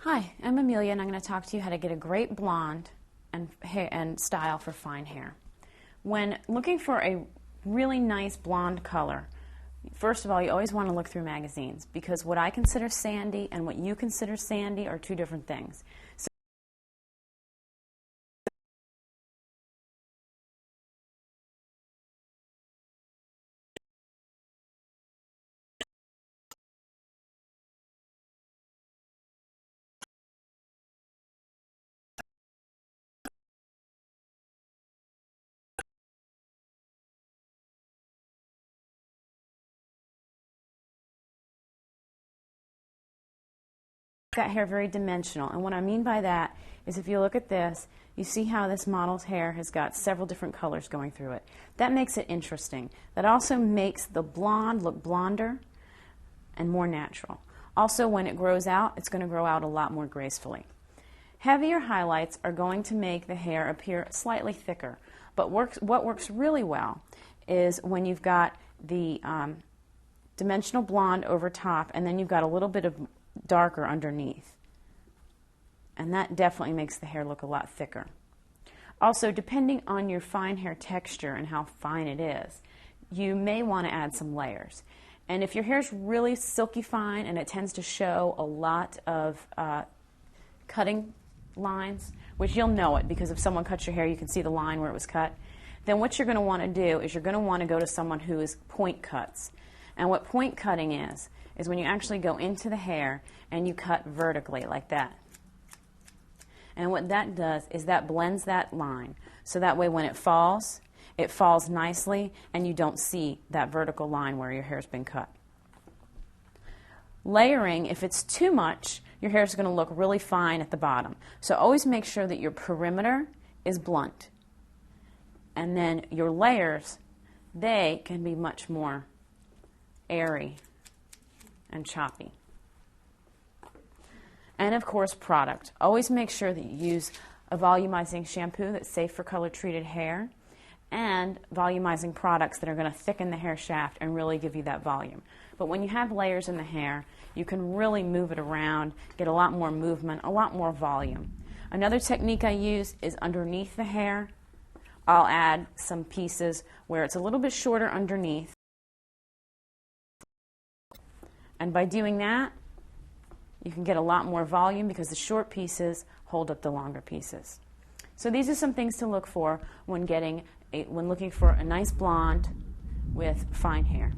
Hi, I'm Amelia and I'm going to talk to you how to get a great blonde and style for fine hair. When looking for a really nice blonde color, first of all, you always want to look through magazines because what I consider sandy and what you consider sandy are two different things. Got hair very dimensional, and what I mean by that is if you look at this, you see how this model's hair has got several different colors going through it. That makes it interesting. That also makes the blonde look blonder and more natural. Also, when it grows out, it's going to grow out a lot more gracefully. Heavier highlights are going to make the hair appear slightly thicker, but what works really well is when you've got the dimensional blonde over top and then you've got a little bit of darker underneath. And that definitely makes the hair look a lot thicker. Also, depending on your fine hair texture and how fine it is, you may want to add some layers. And if your hair is really silky fine and it tends to show a lot of cutting lines, which you'll know it because if someone cuts your hair you can see the line where it was cut, then what you're going to want to do is you're going to want to go to someone who is point cuts. And what point cutting is when you actually go into the hair and you cut vertically like that. And what that does is that blends that line. So that way when it falls nicely and you don't see that vertical line where your hair's been cut. Layering, if it's too much, your hair is going to look really fine at the bottom. So always make sure that your perimeter is blunt. And then your layers, they can be much more airy and choppy. And of course, product. Always make sure that you use a volumizing shampoo that's safe for color treated hair and volumizing products that are going to thicken the hair shaft and really give you that volume. But when you have layers in the hair, you can really move it around, get a lot more movement, a lot more volume. Another technique I use is underneath the hair. I'll add some pieces where it's a little bit shorter underneath. And by doing that, you can get a lot more volume because the short pieces hold up the longer pieces. So these are some things to look for when looking for a nice blonde with fine hair.